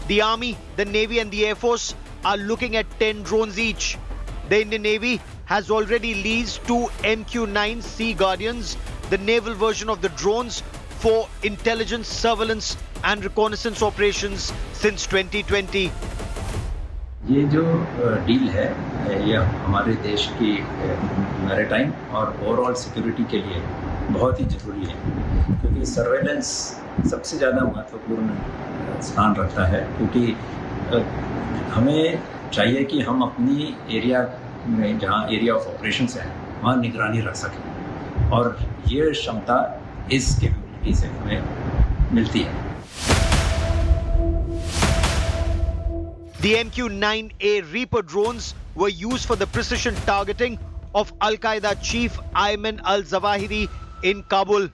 The Army, the Navy and the Air Force are looking at 10 drones each. The Indian Navy has already leased two MQ-9 Sea Guardians, the naval version of the drones, for intelligence, surveillance and reconnaissance operations since 2020. ये जो deal है ये हमारे देश की maritime और overall security के लिए बहुत ही ज़रूरी है, क्योंकि सर्वेलेंस सबसे ज़्यादा महत्वपूर्ण स्थान रखता है, क्योंकि हमें चाहिए कि हम अपनी एरिया में जहाँ एरिया ऑफ ऑपरेशंस है वहाँ निगरानी रख सकें, और ये क्षमता इस कैपेबिलिटी से हमें मिलती है। The MQ-9A Reaper drones were used for the precision targeting of Al-Qaeda chief Ayman al-Zawahiri in Kabul.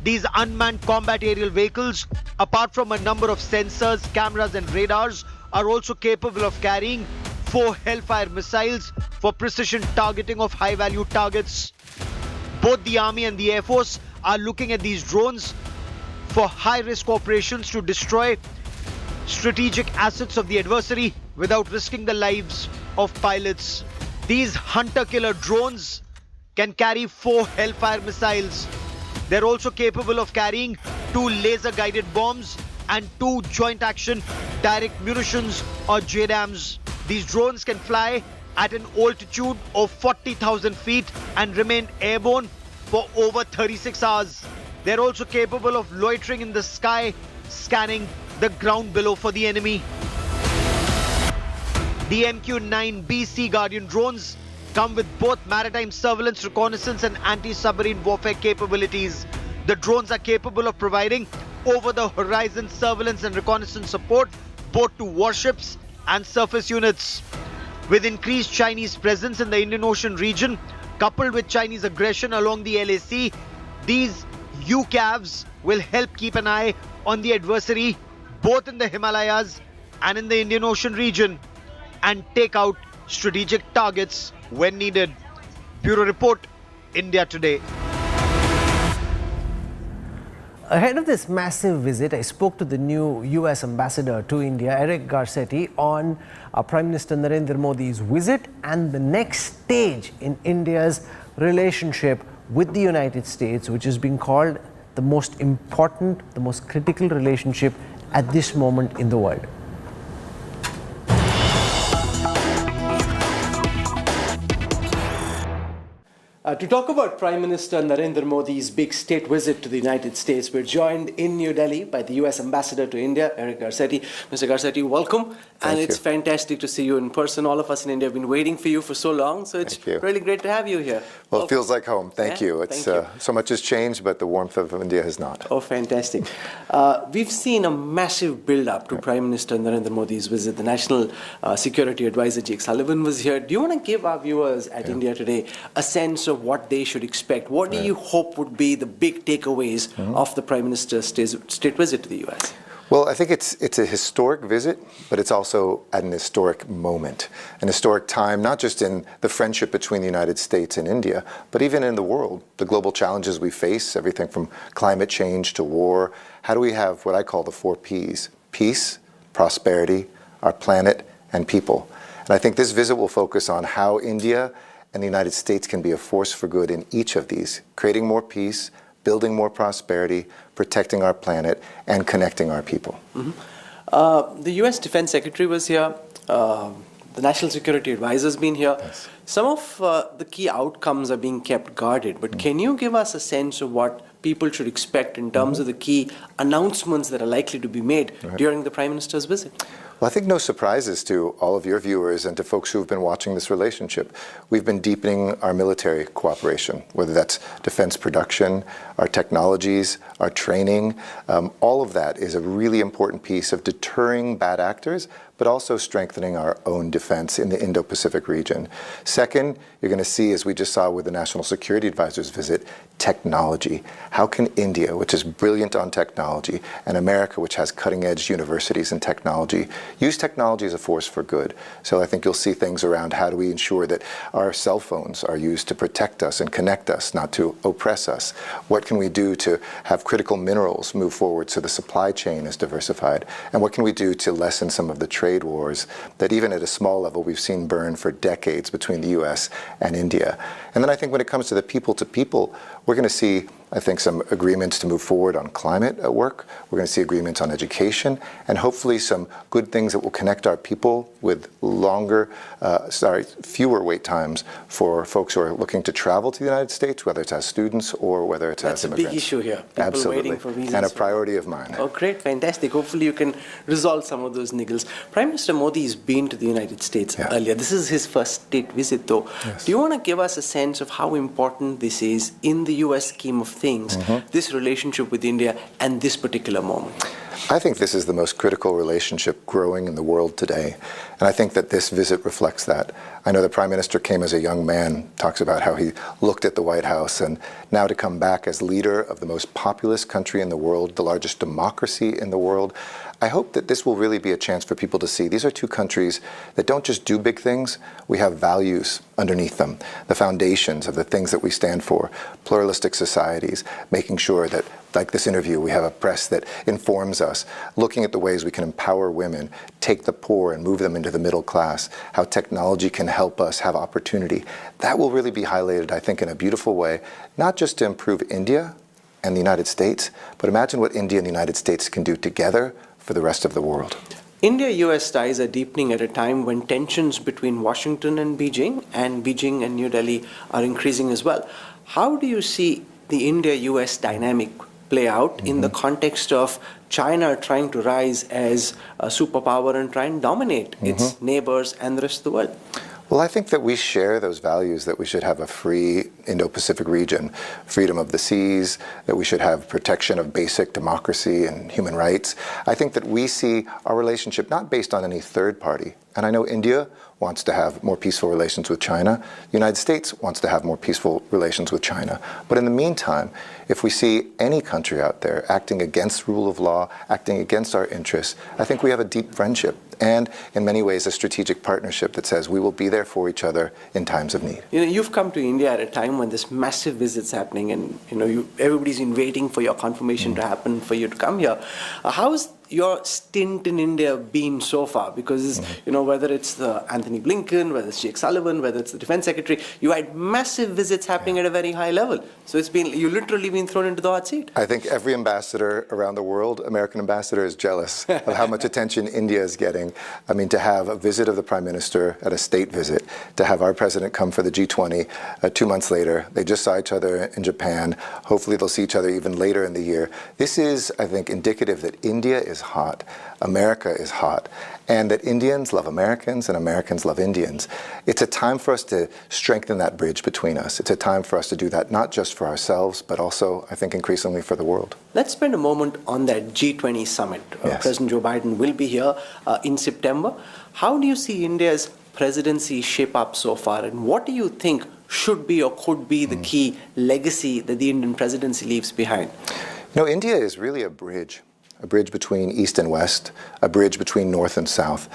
These unmanned combat aerial vehicles, apart from a number of sensors, cameras and radars, are also capable of carrying 4 Hellfire missiles for precision targeting of high-value targets. Both the Army and the Air Force are looking at these drones for high-risk operations to destroy strategic assets of the adversary without risking the lives of pilots. These hunter-killer drones can carry 4 Hellfire missiles. They're also capable of carrying 2 laser-guided bombs and 2 joint-action direct munitions or JDAMs. These drones can fly at an altitude of 40,000 feet and remain airborne for over 36 hours. They're also capable of loitering in the sky, scanning the ground below for the enemy. The MQ-9B Sea Guardian drones come with both maritime surveillance, reconnaissance and anti-submarine warfare capabilities. The drones are capable of providing over-the-horizon surveillance and reconnaissance support both to warships and surface units. With increased Chinese presence in the Indian Ocean region, coupled with Chinese aggression along the LAC, these UCAVs will help keep an eye on the adversary both in the Himalayas and in the Indian Ocean region, and take out strategic targets when needed. Bureau Report, India Today. Ahead of this massive visit, I spoke to the new US Ambassador to India, Eric Garcetti, on Prime Minister Narendra Modi's visit and the next stage in India's relationship with the United States, which is being called the most important, the most critical relationship at this moment in the world. To talk about Prime Minister Narendra Modi's big state visit to the United States, we're joined in New Delhi by the US Ambassador to India, Eric Garcetti. Mr. Garcetti, welcome. Thank you. It's fantastic to see you in person. All of us in India have been waiting for you for so long, so it's really great to have you here. Well, it feels like home. Thank you. It's so much has changed, but the warmth of India has not. Oh, fantastic. We've seen a massive build-up to Prime Minister Narendra Modi's visit. The National Security Advisor, Jake Sullivan, was here. Do you want to give our viewers at India Today a sense of what they should expect? What do you hope would be the big takeaways of the Prime Minister's state visit to the US? Well, I think it's a historic visit, but it's also at an historic moment, an historic time, not just in the friendship between the United States and India, but even in the world, the global challenges we face, everything from climate change to war. How do we have what I call the 4 Ps? Peace, prosperity, our planet, and people. And I think this visit will focus on how India and the United States can be a force for good in each of these, creating more peace, building more prosperity, protecting our planet, and connecting our people. The US Defense Secretary was here. The National Security Advisor has been here. Yes. Some of the key outcomes are being kept guarded, but can you give us a sense of what people should expect in terms of the key announcements that are likely to be made during the Prime Minister's visit? Well, I think no surprises to all of your viewers and to folks who have been watching this relationship. We've been deepening our military cooperation, whether that's defense production, our technologies, our training. All of that is a really important piece of deterring bad actors, but also strengthening our own defense in the Indo-Pacific region. Second, you're going to see, as we just saw with the National Security Advisor's visit, technology. How can India, which is brilliant on technology, and America, which has cutting-edge universities in technology, use technology as a force for good? So I think you'll see things around how do we ensure that our cell phones are used to protect us and connect us, not to oppress us. What can we do to have critical minerals move forward so the supply chain is diversified? And what can we do to lessen some of the trade wars that even at a small level we've seen burn for decades between the US and India? And then I think when it comes to the people-to-people, we're going to see, I think, some agreements to move forward on climate at work. We're going to see agreements on education, and hopefully some good things that will connect our people with fewer wait times for folks who are looking to travel to the United States, whether it's as students or whether it's as immigrants. That's a big issue here. People Absolutely. Waiting for visas. And a priority of mine. Oh, great, fantastic. Hopefully you can resolve some of those niggles. Prime Minister Modi has been to the United States earlier. This is his first state visit, though. Yes. Do you want to give us a sense of how important this is in the US scheme of things, this relationship with India and this particular moment? I think this is the most critical relationship growing in the world today. And I think that this visit reflects that. I know the Prime Minister came as a young man, talks about how he looked at the White House, and now to come back as leader of the most populous country in the world, the largest democracy in the world. I hope that this will really be a chance for people to see these are two countries that don't just do big things, we have values underneath them, the foundations of the things that we stand for, pluralistic societies, making sure that, like this interview, we have a press that informs us, looking at the ways we can empower women, take the poor and move them into the middle class, how technology can help us have opportunity. That will really be highlighted, I think, in a beautiful way, not just to improve India and the United States, but imagine what India and the United States can do together for the rest of the world. India-US ties are deepening at a time when tensions between Washington and Beijing and New Delhi are increasing as well. How do you see the India-US dynamic play out in the context of China trying to rise as a superpower and try and dominate its neighbors and the rest of the world? Well, I think that we share those values, that we should have a free Indo-Pacific region, freedom of the seas, that we should have protection of basic democracy and human rights. I think that we see our relationship not based on any third party. And I know India wants to have more peaceful relations with China. The United States wants to have more peaceful relations with China. But in the meantime, if we see any country out there acting against rule of law, acting against our interests, I think we have a deep friendship and, in many ways, a strategic partnership that says we will be there for each other in times of need. You know, you've come to India at a time when this massive visit's happening, and everybody's been waiting for your confirmation to happen for you to come here. How's your stint in India been so far? Because whether it's the Anthony Blinken, whether it's Jake Sullivan, whether it's the Defense Secretary, you had massive visits happening at a very high level. So you literally been thrown into the hot seat. I think every ambassador around the world, American ambassador, is jealous of how much attention India is getting. I mean, to have a visit of the Prime Minister at a state visit, to have our president come for the G20 2 months later. They just saw each other in Japan. Hopefully they'll see each other even later in the year. This is, I think, indicative that India is hot, America is hot, and that Indians love Americans and Americans love Indians. It's a time for us to strengthen that bridge between us. It's a time for us to do that not just for ourselves, but also, I think, increasingly for the world. Let's spend a moment on that G20 summit. Yes. President Joe Biden will be here in September. How do you see India's presidency shape up so far, and what do you think should be or could be the key legacy that the Indian presidency leaves behind? India is really a bridge between East and West, a bridge between North and South,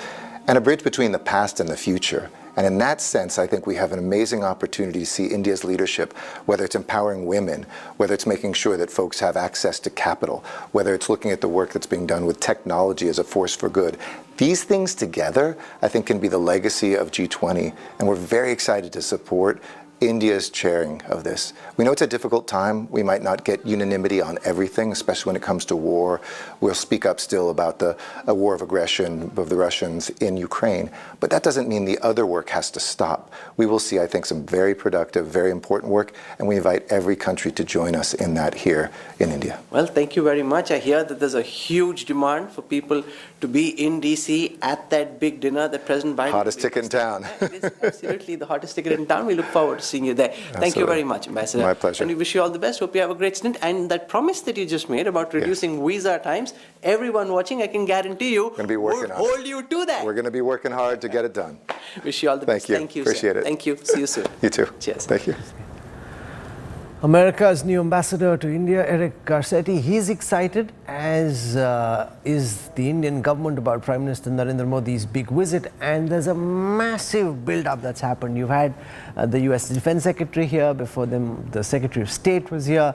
and a bridge between the past and the future. And in that sense, I think we have an amazing opportunity to see India's leadership, whether it's empowering women, whether it's making sure that folks have access to capital, whether it's looking at the work that's being done with technology as a force for good. These things together, I think, can be the legacy of G20, and we're very excited to support India's chairing of this. We know it's a difficult time. We might not get unanimity on everything, especially when it comes to war. We'll speak up still about the war of aggression of the Russians in Ukraine. But that doesn't mean the other work has to stop. We will see, I think, some very productive, very important work, and we invite every country to join us in that here in India. Well, thank you very much. I hear that there's a huge demand for people to be in D.C. at that big dinner that President Biden... Hottest ticket in town. It is absolutely the hottest ticket in town. We look forward to seeing you there. Thank you Absolutely. very much, Ambassador. My pleasure. And we wish you all the best. Hope you have a great stint. And that promise that you just made about reducing visa times, everyone watching, I can guarantee you, Gonna be working would on it. hold you to that. We're going to be working hard to get it done. Wish you all the Thank best. you. Thank you, Appreciate sir. it. Thank you. See you soon. You too. Cheers. Thank you. America's new ambassador to India, Eric Garcetti, he's excited, as is the Indian government, about Prime Minister Narendra Modi's big visit. And there's a massive build-up that's happened. You've had the US Defense Secretary here. Before them, the Secretary of State was here.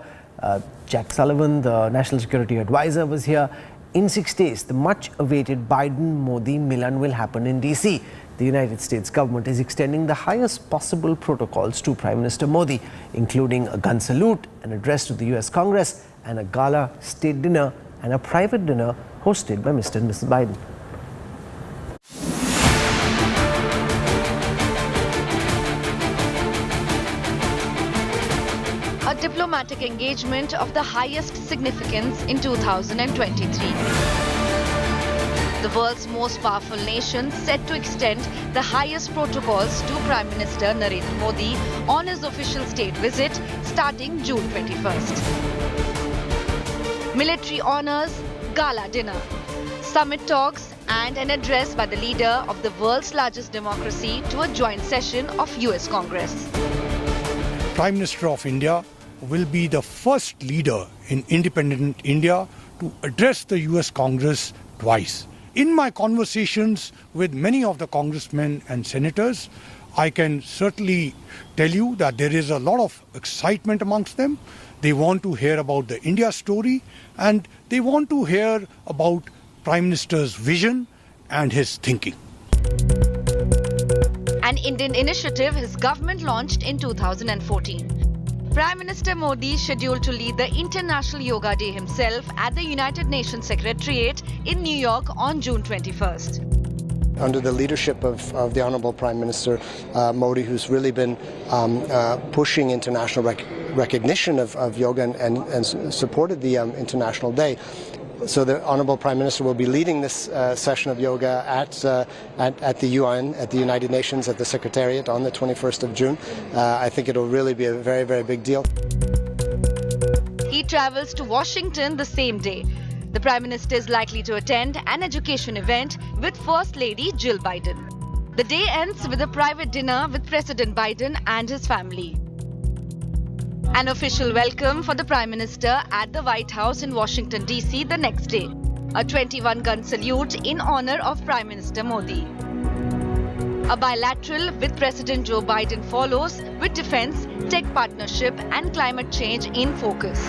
Jack Sullivan, the National Security Advisor, was here. In 6 days, the much-awaited Biden-Modi Milan will happen in DC. The United States government is extending the highest possible protocols to Prime Minister Modi, including a gun salute, an address to the US Congress, and a gala state dinner and a private dinner hosted by Mr. and Mrs. Biden. A diplomatic engagement of the highest significance in 2023. The world's most powerful nation set to extend the highest protocols to Prime Minister Narendra Modi on his official state visit starting June 21st. Military honors, gala dinner, summit talks, and an address by the leader of the world's largest democracy to a joint session of US Congress. Prime Minister of India will be the first leader in independent India to address the US Congress twice. In my conversations with many of the congressmen and senators, I can certainly tell you that there is a lot of excitement amongst them. They want to hear about the India story, and they want to hear about Prime Minister's vision and his thinking. An Indian initiative his government launched in 2014. Prime Minister Modi is scheduled to lead the International Yoga Day himself at the United Nations Secretariat in New York on June 21st. Under the leadership of the Honorable Prime Minister Modi, who's really been pushing international recognition of yoga and supported the International Day. So the Honorable Prime Minister will be leading this session of yoga at the UN, at the United Nations, at the Secretariat on the 21st of June. I think it'll really be a very, very big deal. He travels to Washington the same day. The Prime Minister is likely to attend an education event with First Lady Jill Biden. The day ends with a private dinner with President Biden and his family. An official welcome for the Prime Minister at the White House in Washington, D.C. the next day. A 21-gun salute in honor of Prime Minister Modi. A bilateral with President Joe Biden follows, with defense, tech partnership and climate change in focus.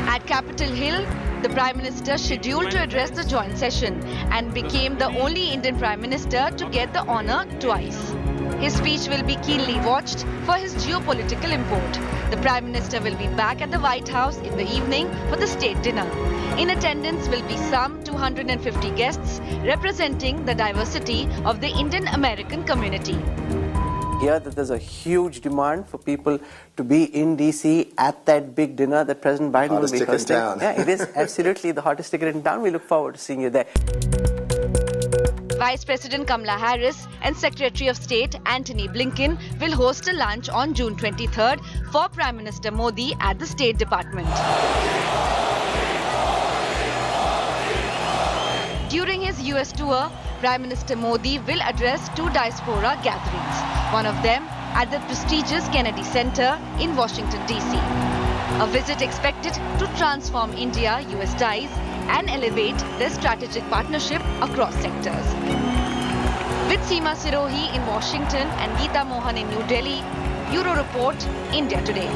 At Capitol Hill, the Prime Minister scheduled to address the joint session and became the only Indian Prime Minister to get the honor twice. His speech will be keenly watched for his geopolitical import. The Prime Minister will be back at the White House in the evening for the state dinner. In attendance will be some 250 guests representing the diversity of the Indian American community. Here that there's a huge demand for people to be in DC at that big dinner that President Biden Hottest will be ticket in hosting. town. Yeah, it is absolutely the hottest ticket in town. We look forward to seeing you there. Vice President Kamala Harris and Secretary of State Antony Blinken will host a lunch on June 23rd for Prime Minister Modi at the State Department. During his US tour, Prime Minister Modi will address two diaspora gatherings, one of them at the prestigious Kennedy Center in Washington, D.C. A visit expected to transform India-US ties and elevate their strategic partnership across sectors. With Seema Sirohi in Washington and Geeta Mohan in New Delhi, Bureau Report, India Today.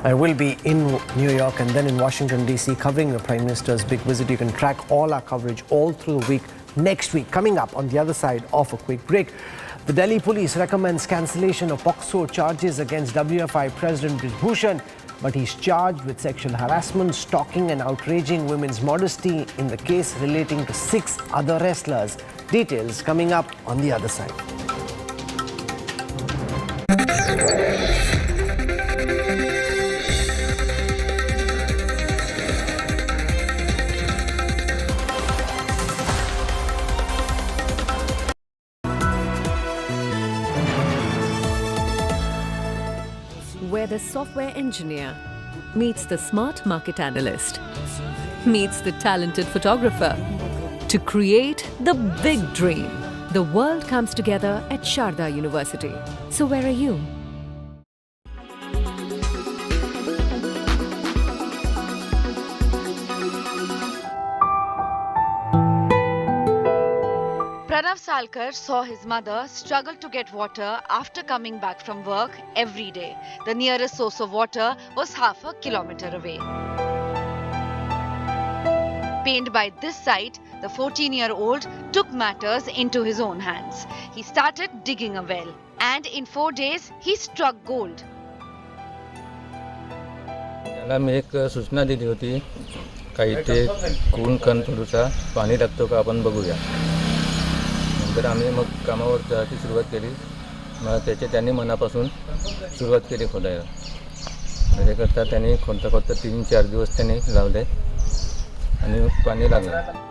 I will be in New York and then in Washington, D.C. covering the Prime Minister's big visit. You can track all our coverage all through the week next week. Coming up on the other side of a quick break, the Delhi police recommends cancellation of POCSO charges against WFI President Brij Bhushan, but he's charged with sexual harassment, stalking and outraging women's modesty in the case relating to 6 other wrestlers. Details coming up on the other side. software engineer meets the smart market analyst, meets the talented photographer to create the big dream. The world comes together at Sharda University. So where are you? Pranav Salkar saw his mother struggle to get water after coming back from work every day. The nearest source of water was half a kilometer away. Pained by this sight, the 14-year-old took matters into his own hands. He started digging a well, and in 4 days, he struck gold. त्याला मी एक सूचना दिली होती का इथे कोण कण थोडंसा पाणी लागतो का आपण बघूया. नंतर आम्ही मग कामावर जायची सुरुवात केली. मग त्यांनी मनापासून सुरुवात केली खोदायला. त्याच्याकरता त्यांनी खोदता 3-4 दिवस त्यांनी लावले आणि पाणी लागलं.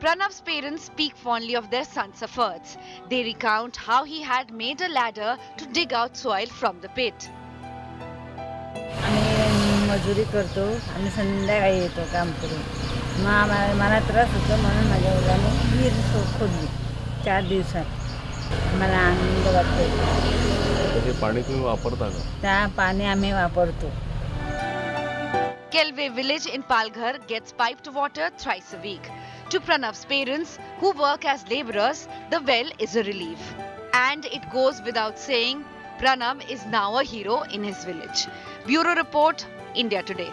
Pranav's parents speak fondly of their son's efforts. They recount how he had made a ladder to dig out soil from the pit. आम्ही मजुरी करतो आणि संध्याकाळी येतो काम करून. मग मला त्रास होतो म्हणून माझ्या मुलाने विहीर खोदली 4 दिवसात. मला आनंद वाटतो. ते पाणी तुम्ही वापरता का? त्या पाणी आम्ही वापरतो. Kelve village in Palghar gets piped water thrice a week. To Pranav's parents, who work as labourers, the well is a relief. And it goes without saying, Pranav is now a hero in his village. Bureau Report, India Today.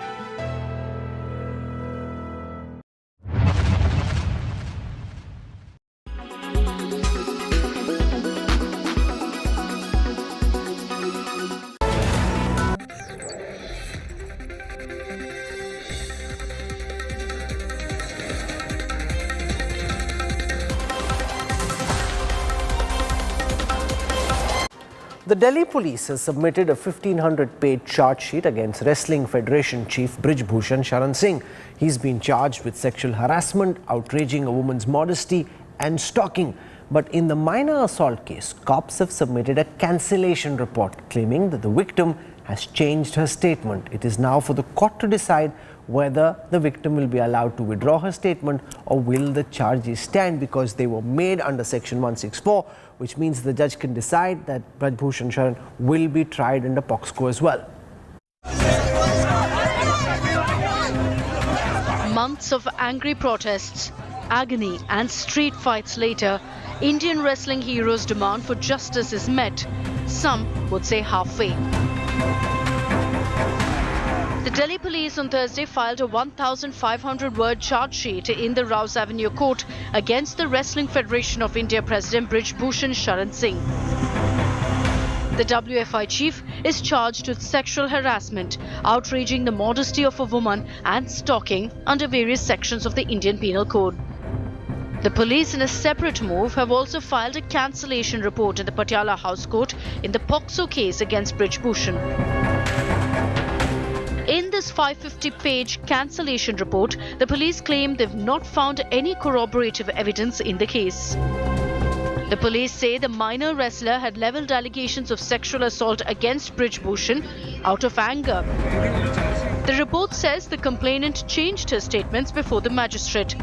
The Delhi police has submitted a 1,500-page charge sheet against Wrestling Federation chief Brij Bhushan Sharan Singh. He's been charged with sexual harassment, outraging a woman's modesty and stalking. But in the minor assault case, cops have submitted a cancellation report claiming that the victim has changed her statement. It is now for the court to decide whether the victim will be allowed to withdraw her statement or will the charges stand, because they were made under section 164, which means the judge can decide that Brij Bhushan Sharan will be tried under POXCO as well. Months of angry protests, agony and street fights later, Indian wrestling heroes' demand for justice is met. Some would say halfway. The Delhi police on Thursday filed a 1,500-word charge sheet in the Rouse Avenue court against the Wrestling Federation of India President Brij Bhushan Sharan Singh. The WFI chief is charged with sexual harassment, outraging the modesty of a woman and stalking under various sections of the Indian Penal Code. The police, in a separate move, have also filed a cancellation report in the Patiala House Court in the POXO case against Brij Bhushan. In this 550-page cancellation report, the police claim they've not found any corroborative evidence in the case. The police say the minor wrestler had levelled allegations of sexual assault against Brij Bhushan out of anger. The report says the complainant changed her statements before the magistrate.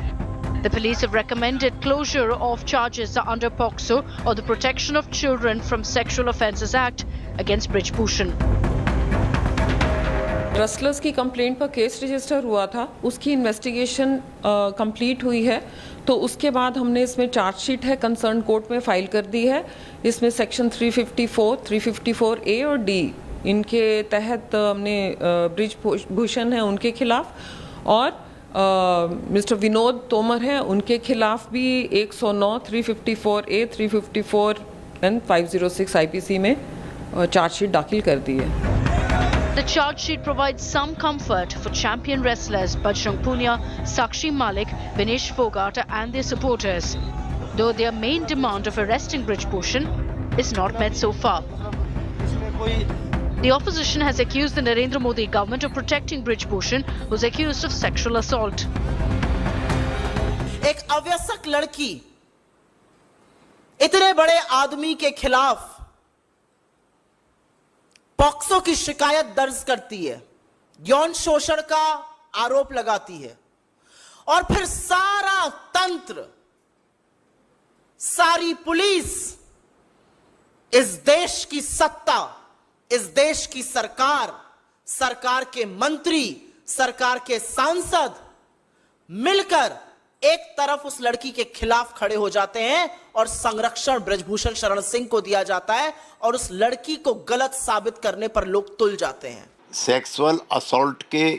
The police have recommended closure of charges under POXO, or the Protection of Children from Sexual Offences Act, against Brij Bhushan. Wrestlers की complaint पर case register हुआ था, उसकी investigation complete हुई है, तो उसके बाद हमने इसमें चार्जशीट है कंसर्न कोर्ट में फाइल कर दी है. इसमें सेक्शन 354, 354A और D इनके तहत हमने ब्रिज भूषण है उनके खिलाफ, और मिस्टर विनोद तोमर हैं उनके खिलाफ भी 109, 354A, 354 एंड 506 IPC में चार्जशीट दाखिल कर दी है. The charge sheet provides some comfort for champion wrestlers Bajrang Punia, Sakshi Malik, Vinesh Fogart and their supporters, though their main demand of arresting Brij Bhushan is not met so far. The opposition has accused the Narendra Modi government of protecting Brij Bhushan, who is accused of sexual assault. एक अवयस्क लड़की इतने बड़े आदमी के खिलाफ POCSO की शिकायत दर्ज करती है, यौन शोषण का आरोप लगाती है और फिर सारा तंत्र, सारी पुलिस, इस देश की सत्ता, इस देश की सरकार, सरकार के मंत्री, सरकार के सांसद मिलकर एक तरफ उस लड़की के खिलाफ खड़े हो जाते हैं और संरक्षण ब्रजभूषण शरण सिंह को दिया जाता है और उस लड़की को गलत साबित करने पर लोग तुल जाते हैं। सेक्सुअल असॉल्ट के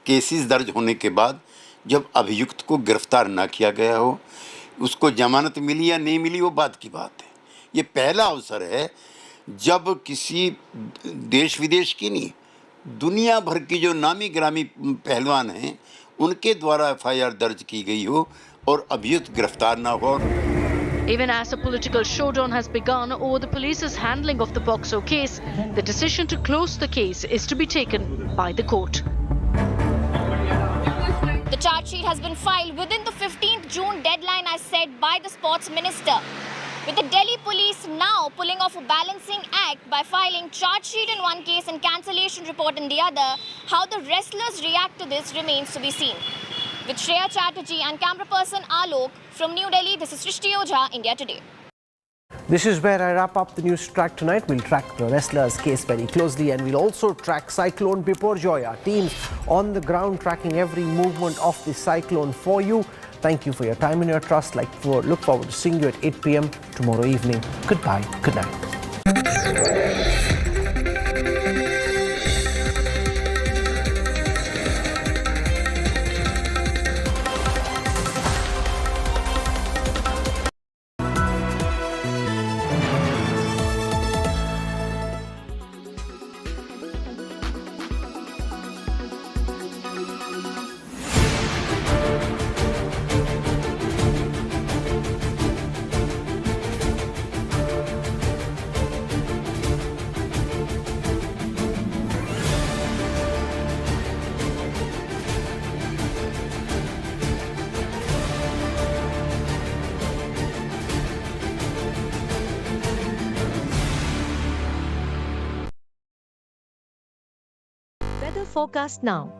केसेस दर्ज होने के बाद जब अभियुक्त को गिरफ्तार ना किया गया हो, उसको जमानत मिली या नहीं मिली वो बात की बात है। ये पहला अवसर है जब किसी देश विदेश की नहीं, दुनिया भर की जो नामी ग्रामी पहलवान हैं उनके द्वारा एफआईआर दर्ज की गई हो और अभियुक्त गिरफ्तार ना हो। Even as a political showdown has begun over the police's handling of the POCSO case, the decision to close the case is to be taken by the court. The charge sheet has been filed within the 15th June deadline as set by the sports minister. With the Delhi police now pulling off a balancing act by filing charge sheet in one case and cancellation report in the other, how the wrestlers react to this remains to be seen. With Shreya Chatterjee and camera person Alok from New Delhi, this is Srishti Ojha, India Today. This is where I wrap up the Newstrack tonight. We'll track the wrestlers' case very closely and we'll also track Cyclone Biporjoy. Our teams on the ground tracking every movement of the cyclone for you. Thank you for your time and your trust. Look forward to seeing you at 8 p.m. tomorrow evening. Goodbye. Good night. Forecast now.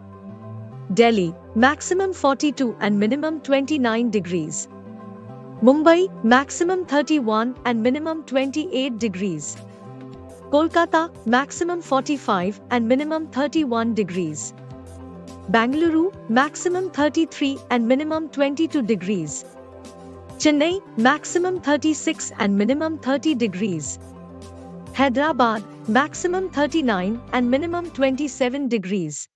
Delhi, maximum 42 and minimum 29 degrees. Mumbai, maximum 31 and minimum 28 degrees. Kolkata, maximum 45 and minimum 31 degrees. Bangalore, maximum 33 and minimum 22 degrees. Chennai, maximum 36 and minimum 30 degrees. Hyderabad, maximum 39 and minimum 27 degrees.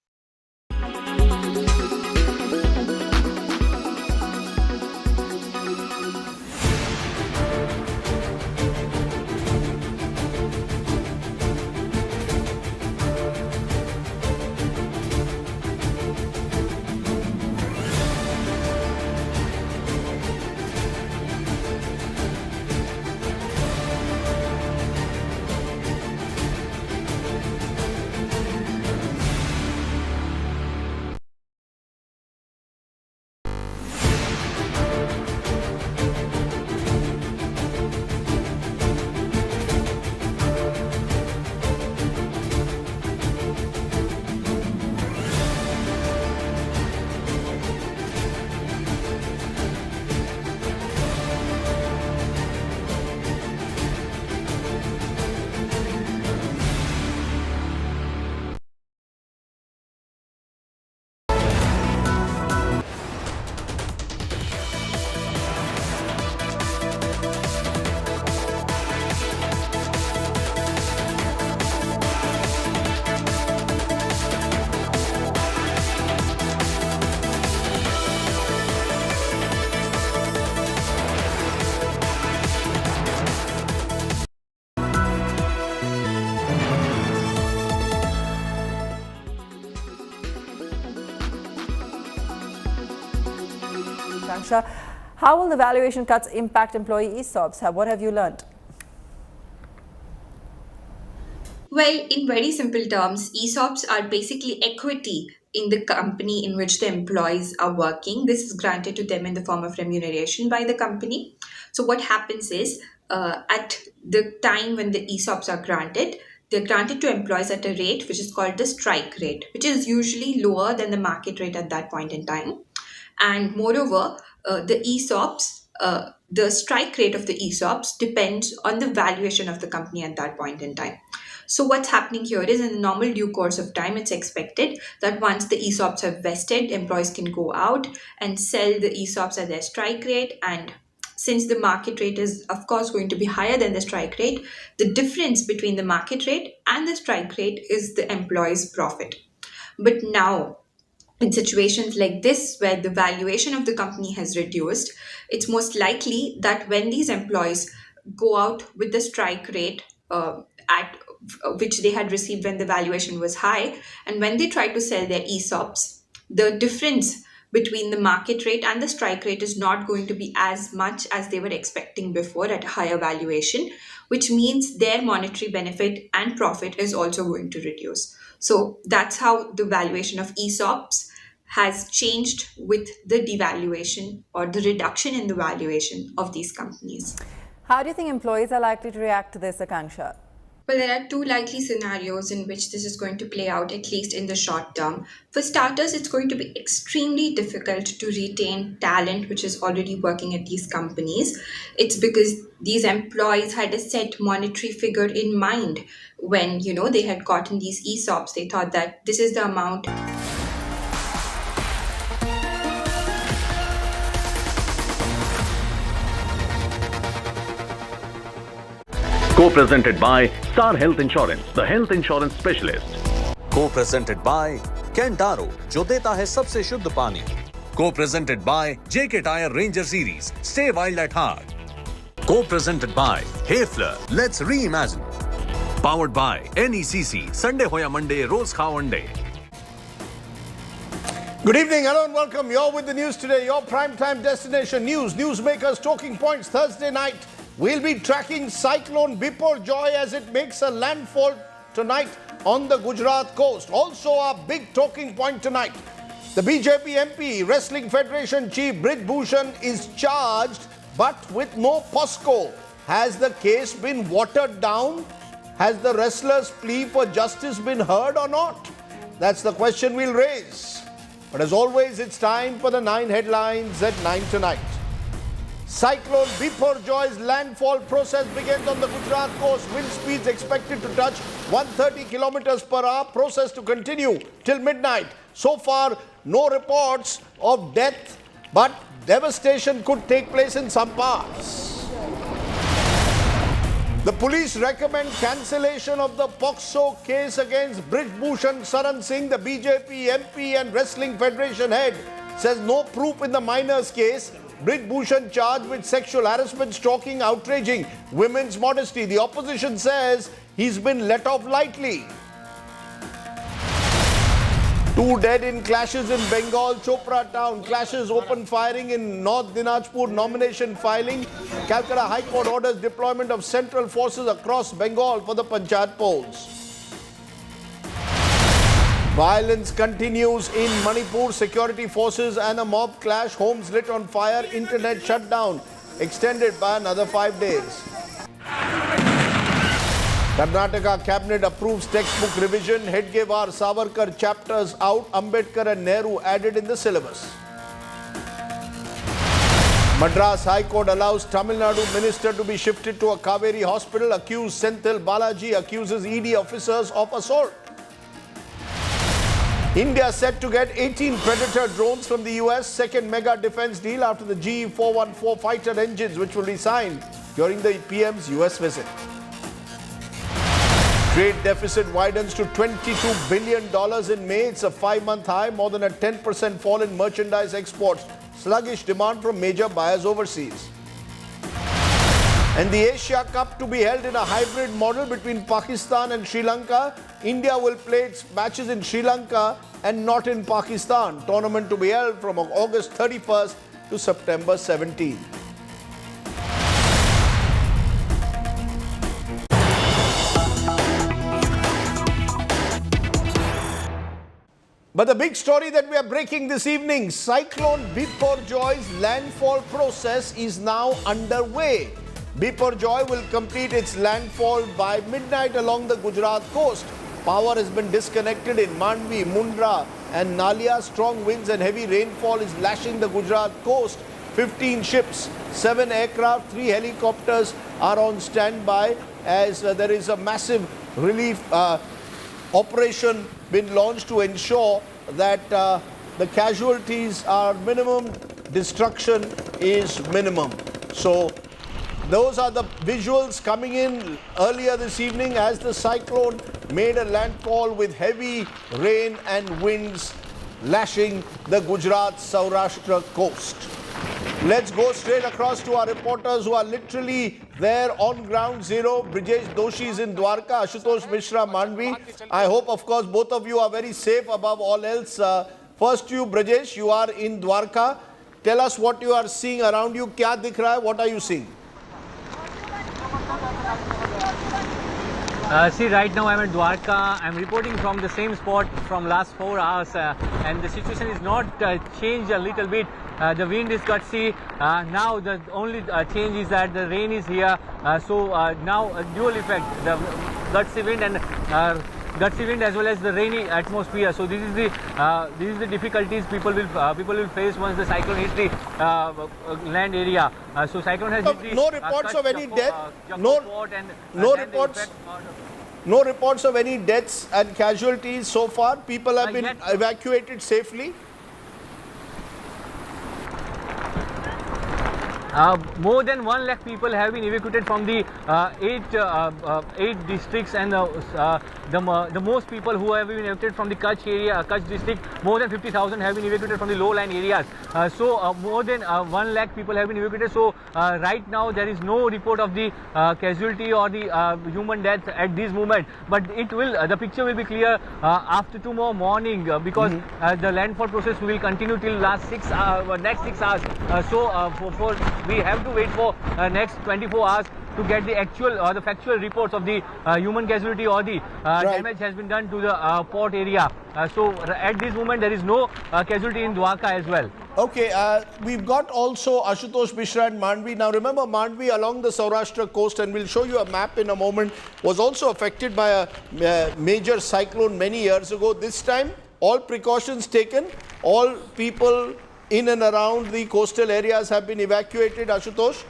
How will the valuation cuts impact employee ESOPs? What have you learned? Well, in very simple terms, ESOPs are basically equity in the company in which the employees are working. This is granted to them in the form of remuneration by the company. So what happens is, at the time when the ESOPs are granted, they're granted to employees at a rate which is called the strike rate, which is usually lower than the market rate at that point in time. And moreover, the ESOPs, the strike rate of the ESOPs depends on the valuation of the company at that point in time. So what's happening here is, in the normal due course of time, it's expected that once the ESOPs have vested, employees can go out and sell the ESOPs at their strike rate. And since the market rate is, of course, going to be higher than the strike rate, the difference between the market rate and the strike rate is the employee's profit. But now, in situations like this, where the valuation of the company has reduced, it's most likely that when these employees go out with the strike rate at which they had received when the valuation was high, and when they try to sell their ESOPs, the difference between the market rate and the strike rate is not going to be as much as they were expecting before at a higher valuation, which means their monetary benefit and profit is also going to reduce. So that's how the valuation of ESOPs has changed with the devaluation or the reduction in the valuation of these companies. How do you think employees are likely to react to this, Akanksha? Well, there are two likely scenarios in which this is going to play out, at least in the short term. For starters, it's going to be extremely difficult to retain talent which is already working at these companies. It's because these employees had a set monetary figure in mind when, they had gotten these ESOPs. They thought that this is the amount. Co-presented by Star Health Insurance, the health insurance specialist. Co-presented by Kentaro, जो देता है सबसे शुद्ध पानी. Co-presented by JK Tyre Ranger Series, stay wild at heart. Co-presented by Hayfler, let's reimagine. Powered by NECC, Sunday hoya Monday, Rose Khaw Monday. Good evening, hello and welcome. You're with the news today, your primetime destination news, newsmakers, talking points. Thursday night, we'll be tracking Cyclone Biparjoy as it makes a landfall tonight on the Gujarat coast. Also, our big talking point tonight. The BJP MP, Wrestling Federation Chief Brij Bhushan is charged, but with no POSCO. Has the case been watered down? Has the wrestler's plea for justice been heard or not? That's the question we'll raise. But as always, it's time for the 9 headlines at 9 tonight. Cyclone Biparjoy's landfall process begins on the Gujarat coast. Wind speeds expected to touch 130 kilometers per hour. Process to continue till midnight. So far, no reports of death, but devastation could take place in some parts. The police recommend cancellation of the POXO case against Brij Bhushan Saran Singh. The BJP MP and Wrestling Federation head says no proof in the minors case. Brij Bhushan charged with sexual harassment, stalking, outraging women's modesty. The opposition says he's been let off lightly. 2 dead in clashes in Bengal, Chopra town. Clashes, open firing in North Dinajpur, nomination filing. Calcutta High Court orders deployment of central forces across Bengal for the Panchayat polls. Violence continues in Manipur. Security forces and a mob clash. Homes lit on fire. Internet shut down. Extended by another 5 days. Karnataka Cabinet approves textbook revision. Hedgewar Savarkar chapters out. Ambedkar and Nehru added in the syllabus. Madras High Court allows Tamil Nadu minister to be shifted to a Kaveri hospital. Accused Senthil Balaji accuses ED officers of assault. India set to get 18 Predator drones from the US, second mega defense deal after the GE-414 fighter engines, which will be signed during the PM's US visit. Trade deficit widens to $22 billion in May. It's a 5-month high, more than a 10% fall in merchandise exports. Sluggish demand from major buyers overseas. And the Asia Cup to be held in a hybrid model between Pakistan and Sri Lanka. India will play its matches in Sri Lanka and not in Pakistan. Tournament to be held from August 31st to September 17th. But the big story that we are breaking this evening, Cyclone Biparjoy's landfall process is now underway. Biparjoy will complete its landfall by midnight along the Gujarat coast. Power has been disconnected in Mandvi, Mundra and Nalia. Strong winds and heavy rainfall is lashing the Gujarat coast. 15 ships, 7 aircraft, 3 helicopters are on standby as there is a massive relief operation been launched to ensure that the casualties are minimum, destruction is minimum. So those are the visuals coming in earlier this evening as the cyclone made a landfall with heavy rain and winds lashing the Gujarat Saurashtra coast. Let's go straight across to our reporters who are literally there on ground zero. Brijesh Doshi is in Dwarka, Ashutosh Mishra, Mandvi. I hope, of course, both of you are very safe above all else. First you, Brijesh, you are in Dwarka. Tell us what you are seeing around you. Kya dikh raha hai? What are you seeing? See, right now I'm at Dwarka. I'm reporting from the same spot from last 4 hours and the situation is not changed a little bit. The wind is gusty. Now the only change is that the rain is here. So now a dual effect, the gusty wind and gusty wind as well as the rainy atmosphere. So this is the difficulties people will face once the cyclone hits the land area. So cyclone has hit the no reports of any death. No reports of any deaths and casualties so far. People have been evacuated safely. More than 1 lakh people have been evacuated from the 8 districts, and the most people who have been evacuated from the Kutch area, Kutch district, more than 50,000 have been evacuated from the lowland areas. So more than 1 lakh people have been evacuated. So right now there is no report of the casualty or the human death at this moment. But it will, the picture will be clear after tomorrow morning because the landfall process will continue till next 6 hours. So we have to wait for next 24 hours to get the actual or the factual reports of the human casualty or the damage has been done to the port area. So at this moment there is no casualty in Dwarka as well. Okay, we've got also Ashutosh Mishra and Mandvi. Now remember, Mandvi along the Saurashtra coast, and we'll show you a map in a moment, was also affected by a major cyclone many years ago. This time all precautions taken, all people in and around the coastal areas have been evacuated. Ashutosh?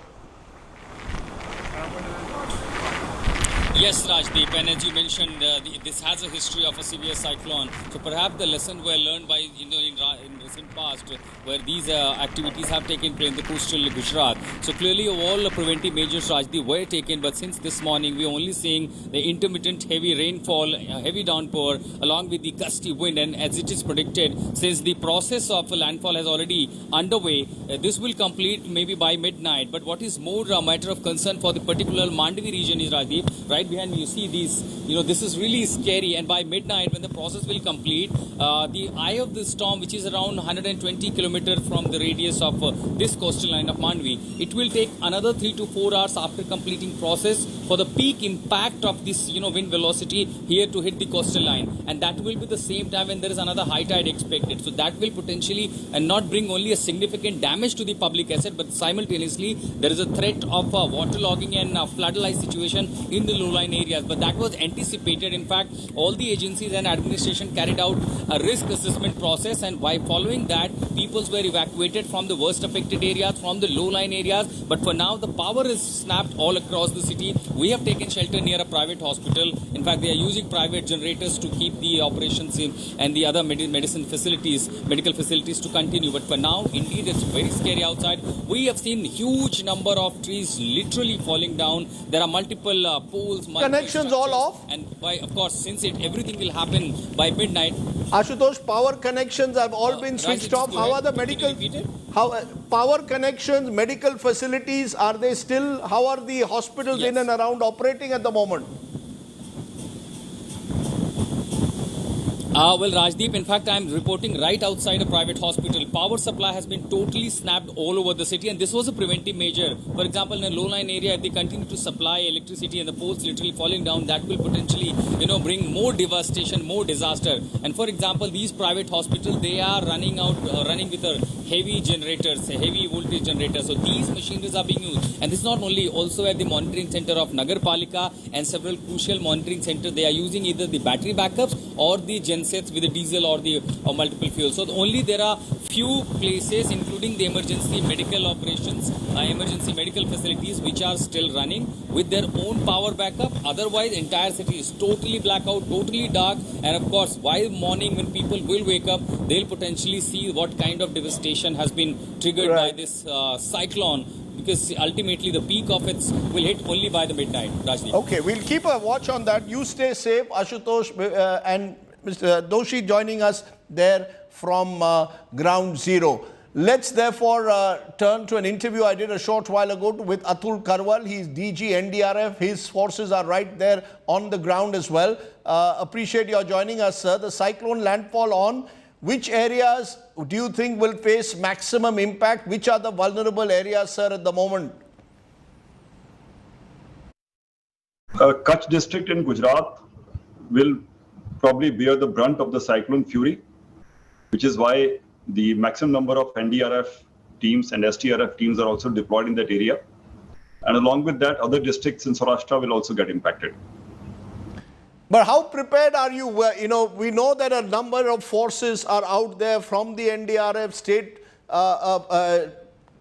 Yes, Rajdeep, and as you mentioned, this has a history of a severe cyclone. So perhaps the lesson were learned by, in recent past, where these activities have taken place in the coastal Gujarat. So clearly all preventive measures, Rajdeep, were taken, but since this morning we are only seeing the intermittent heavy rainfall, heavy downpour, along with the gusty wind. And as it is predicted, since the process of landfall has already underway, this will complete maybe by midnight. But what is more a matter of concern for the particular Mandvi region is, Rajdeep, right behind me you see these, this is really scary, and by midnight when the process will complete, the eye of the storm, which is around 120 kilometers from the radius of this coastal line of Mandvi, it will take another 3 to 4 hours after completing process for the peak impact of this wind velocity here to hit the coastal line, and that will be the same time when there is another high tide expected. So that will potentially not bring only a significant damage to the public asset, but simultaneously there is a threat of waterlogging and flood-like situation in the lowland areas. But that was anticipated. In fact, all the agencies and administration carried out a risk assessment process, and by following that, peoples were evacuated from the worst affected areas, from the low-lying areas. But for now, the power is snapped all across the city. We have taken shelter near a private hospital. In fact, they are using private generators to keep the operations in and the other medical facilities to continue. But for now, indeed, it's very scary outside. We have seen huge number of trees literally falling down. There are multiple poles, connections all off, and of course, since everything will happen by midnight. Ashutosh, power connections have all been switched off. How are the medical? Power connections, medical facilities, are they still? How are the hospitals in and around operating at the moment? Well, Rajdeep, in fact, I'm reporting right outside a private hospital. Power supply has been totally snapped all over the city, and this was a preventive measure. For example, in a low-lying area, if they continue to supply electricity and the poles literally falling down, that will potentially, bring more devastation, more disaster. And for example, these private hospitals, they are running with a heavy generators, heavy voltage generators. So these machineries are being used. And this is not only, also at the monitoring center of Nagar Palika and several crucial monitoring centers, they are using either the battery backups or the gensets with the diesel or multiple fuels. So only there are few places, including the emergency medical operations, emergency medical facilities, which are still running with their own power backup. Otherwise, entire city is totally blackout, totally dark. And of course, by morning when people will wake up, they'll potentially see what kind of devastation has been triggered by this cyclone, because ultimately the peak of it will hit only by the midnight. Rajdeep. Okay, we'll keep a watch on that. You stay safe, Ashutosh and Mr. Doshi joining us there from ground zero. Let's therefore turn to an interview I did a short while ago with Atul Karwal. He's DG NDRF. His forces are right there on the ground as well. Appreciate your joining us, sir. The cyclone landfall on. Which areas do you think will face maximum impact? Which are the vulnerable areas, sir, at the moment? Kutch district in Gujarat will probably bear the brunt of the cyclone fury, which is why the maximum number of NDRF teams and STRF teams are also deployed in that area. And along with that, other districts in Saurashtra will also get impacted. But how prepared are you? We know that a number of forces are out there from the NDRF, state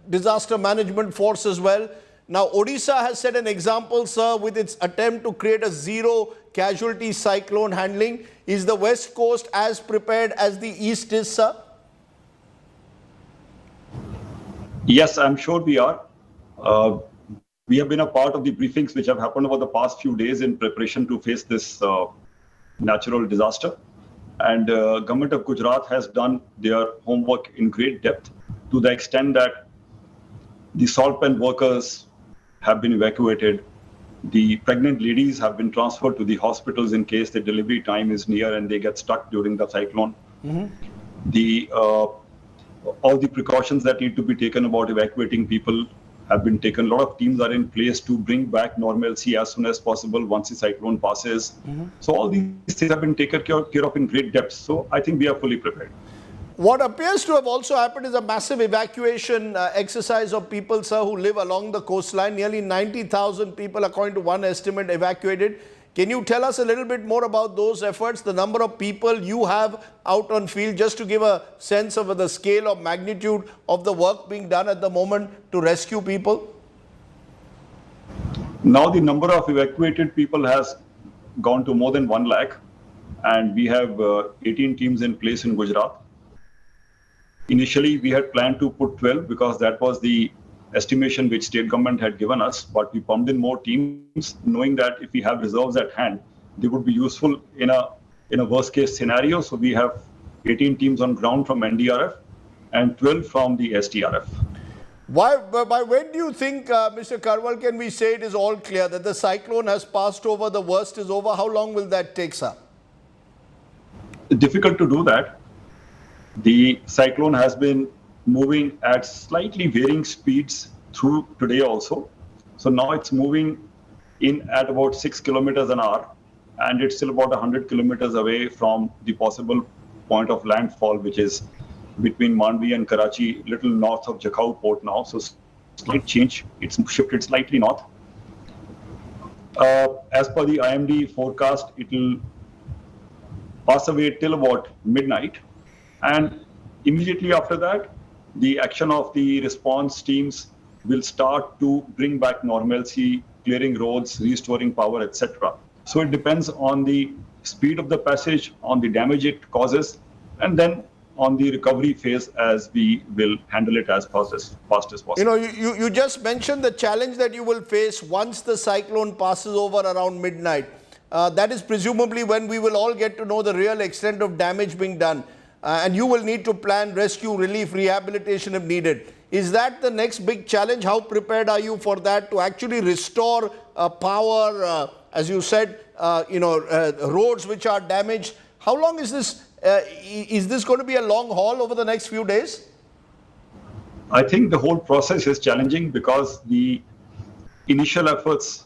disaster management force as well. Now, Odisha has set an example, sir, with its attempt to create a zero casualty cyclone handling. Is the West Coast as prepared as the East is, sir? Yes, I'm sure we are. We have been a part of the briefings which have happened over the past few days in preparation to face this natural disaster. And government of Gujarat has done their homework in great depth, to the extent that the salt pen workers have been evacuated. The pregnant ladies have been transferred to the hospitals in case the delivery time is near and they get stuck during the cyclone. All the precautions that need to be taken about evacuating people have been taken. A lot of teams are in place to bring back normalcy as soon as possible once the cyclone passes. So all these things have been taken care of in great depth. So I think we are fully prepared. What appears to have also happened is a massive evacuation exercise of people, sir, who live along the coastline. Nearly 90,000 people, according to one estimate, evacuated. Can you tell us a little bit more about those efforts, the number of people you have out on field, just to give a sense of the scale of magnitude of the work being done at the moment to rescue people? Now the number of evacuated people has gone to more than 1 lakh, and we have 18 teams in place in Gujarat. Initially, we had planned to put 12 because that was the estimation which state government had given us, but we pumped in more teams, knowing that if we have reserves at hand, they would be useful in a worst case scenario. So we have 18 teams on ground from NDRF and 12 from the STRF. By when do you think, Mr. Karwal, can we say it is all clear that the cyclone has passed over, the worst is over? How long will that take, sir? Difficult to do that. The cyclone has been moving at slightly varying speeds through today also. So now it's moving in at about 6 kilometers an hour, and it's still about 100 kilometers away from the possible point of landfall, which is between Mandvi and Karachi, little north of Jakhau port now. So slight change, it's shifted slightly north. As per the IMD forecast, it will pass away till about midnight. And immediately after that, the action of the response teams will start to bring back normalcy, clearing roads, restoring power, etc. So it depends on the speed of the passage, on the damage it causes, and then on the recovery phase, as we will handle it as fast as possible. You know, you just mentioned the challenge that you will face once the cyclone passes over around midnight. That is presumably when we will all get to know the real extent of damage being done. And you will need to plan rescue, relief, rehabilitation if needed. Is that the next big challenge? How prepared are you for that, to actually restore power, as you said, roads which are damaged? How long is this? Is this going to be a long haul over the next few days? I think the whole process is challenging because the initial efforts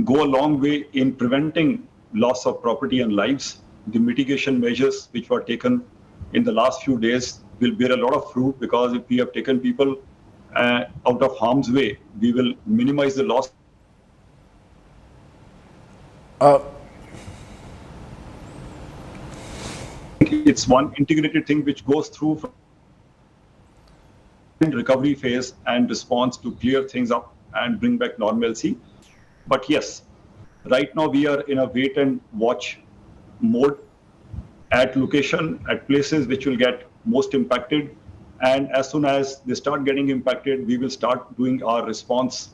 go a long way in preventing loss of property and lives. The mitigation measures which were taken in the last few days will bear a lot of fruit, because if we have taken people out of harm's way, we will minimize the loss. It's one integrated thing which goes through from recovery phase and response to clear things up and bring back normalcy. But yes, right now we are in a wait and watch mode at location, at places which will get most impacted. And as soon as they start getting impacted, we will start doing our response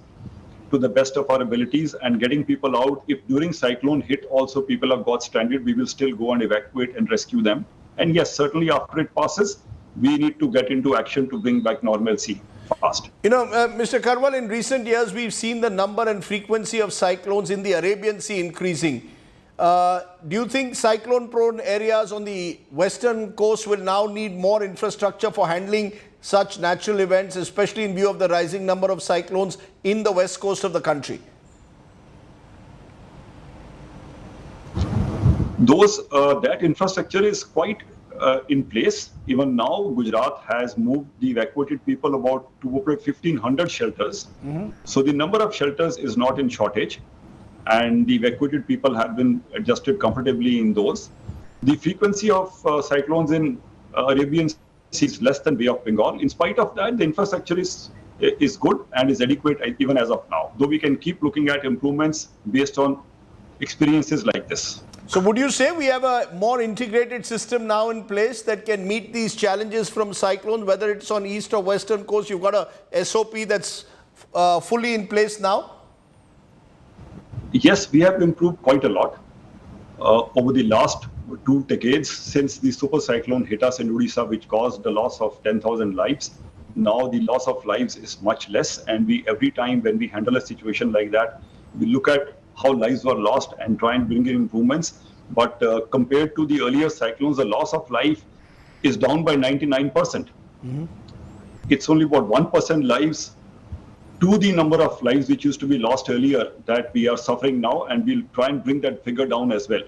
to the best of our abilities and getting people out. If during cyclone hit also people have got stranded, we will still go and evacuate and rescue them. And yes, certainly after it passes, we need to get into action to bring back normalcy fast. You know, Mr. Kanwal, in recent years, we've seen the number and frequency of cyclones in the Arabian Sea increasing. Do you think cyclone-prone areas on the western coast will now need more infrastructure for handling such natural events, especially in view of the rising number of cyclones in the west coast of the country? That infrastructure is quite in place. Even now, Gujarat has moved the evacuated people about to over 1,500 shelters. So the number of shelters is not in shortage, and the evacuated people have been adjusted comfortably in those. The frequency of cyclones in Arabian Sea is less than Bay of Bengal. In spite of that, the infrastructure is good and is adequate even as of now, though we can keep looking at improvements based on experiences like this. So would you say we have a more integrated system now in place that can meet these challenges from cyclones, whether it's on east or western coast? You've got a SOP that's fully in place now? Yes, we have improved quite a lot over the last 2 decades since the super cyclone hit us in Odisha, which caused the loss of 10,000 lives. Now the loss of lives is much less, and every time when we handle a situation like that, we look at how lives were lost and try and bring in improvements. But compared to the earlier cyclones, the loss of life is down by 99%. It's only about 1% lives to the number of lives which used to be lost earlier that we are suffering now, and we'll try and bring that figure down as well.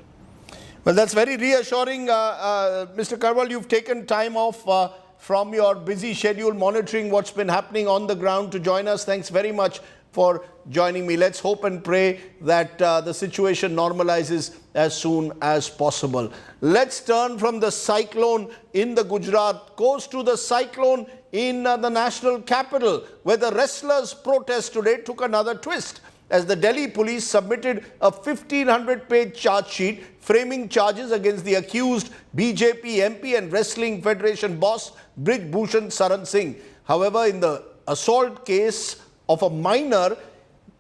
Well, that's very reassuring. Mr. Kanwal, you've taken time off from your busy schedule monitoring what's been happening on the ground to join us. Thanks very much for joining me. Let's hope and pray that the situation normalizes as soon as possible. Let's turn from the cyclone in the Gujarat coast to the cyclone in the national capital, where the wrestlers' protest today took another twist, as the Delhi police submitted a 1,500-page charge sheet framing charges against the accused BJP MP and Wrestling Federation boss Brij Bhushan Saran Singh. However, in the assault case of a minor,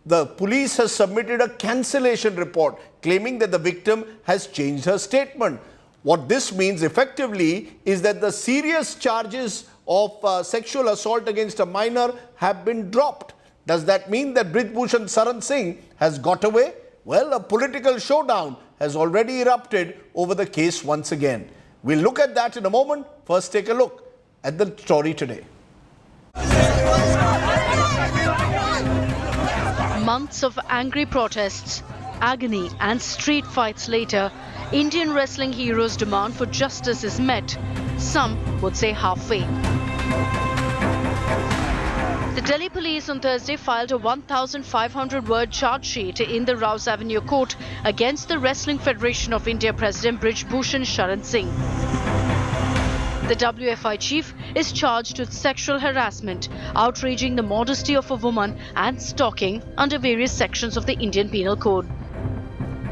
the police has submitted a cancellation report claiming that the victim has changed her statement. What this means effectively is that the serious charges of sexual assault against a minor have been dropped. Does that mean that Brij Bhushan Saran Singh has got away? Well, a political showdown has already erupted over the case once again. We'll look at that in a moment. First, take a look at the story today. Months of angry protests, agony and street fights later, Indian wrestling heroes' demand for justice is met. Some would say halfway. The Delhi police on Thursday filed a 1,500-word charge sheet in the Rouse Avenue court against the Wrestling Federation of India President Brij Bhushan Saran Singh. The WFI chief is charged with sexual harassment, outraging the modesty of a woman and stalking under various sections of the Indian Penal Code.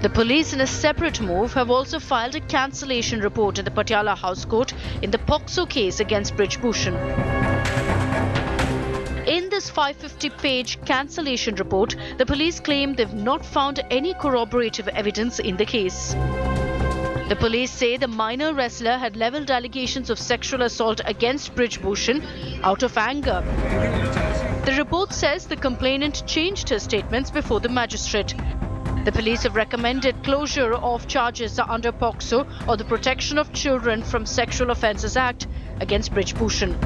The police, in a separate move, have also filed a cancellation report in the Patiala House Court in the POCSO case against Brij Bhushan. In this 550-page cancellation report, the police claim they've not found any corroborative evidence in the case. The police say the minor wrestler had levelled allegations of sexual assault against Brij Bhushan out of anger. The report says the complainant changed her statements before the magistrate. The police have recommended closure of charges under POCSO, or the Protection of Children from Sexual Offences Act, against Brij Bhushan.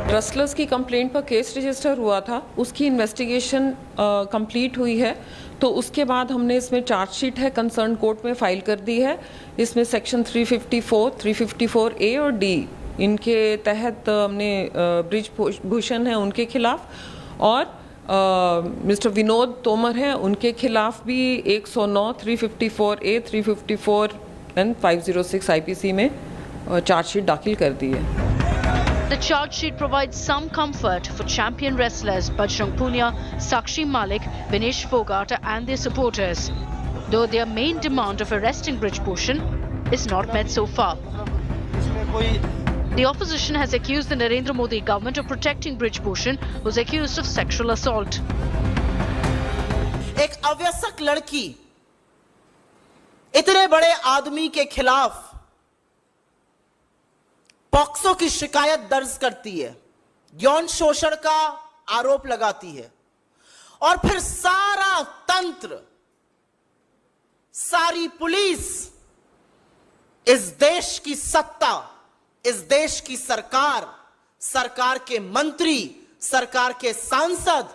Wrestlers की complaint पर case register हुआ था, उसकी investigation complete हुई है, तो उसके बाद हमने इसमें चार्जशीट है कंसर्न कोर्ट में फाइल कर दी है। इसमें सेक्शन 354, 354A और D इनके तहत हमने ब्रिज भूषण है उनके खिलाफ और मिस्टर विनोद तोमर हैं उनके खिलाफ भी 109, 354A, 354 एंड 506 IPC में चार्जशीट दाखिल कर दी है। The charge sheet provides some comfort for champion wrestlers Bajrang Punia, Sakshi Malik, Vinesh Fogart and their supporters, though their main demand of arresting Brij Bhushan is not met so far. The opposition has accused the Narendra Modi government of protecting Brij Bhushan, who is accused of sexual assault. एक अवयस्क लड़की इतने बड़े आदमी के खिलाफ POCSO की शिकायत दर्ज करती है, यौन शोषण का आरोप लगाती है और फिर सारा तंत्र, सारी पुलिस, इस देश की सत्ता, इस देश की सरकार, सरकार के मंत्री, सरकार के सांसद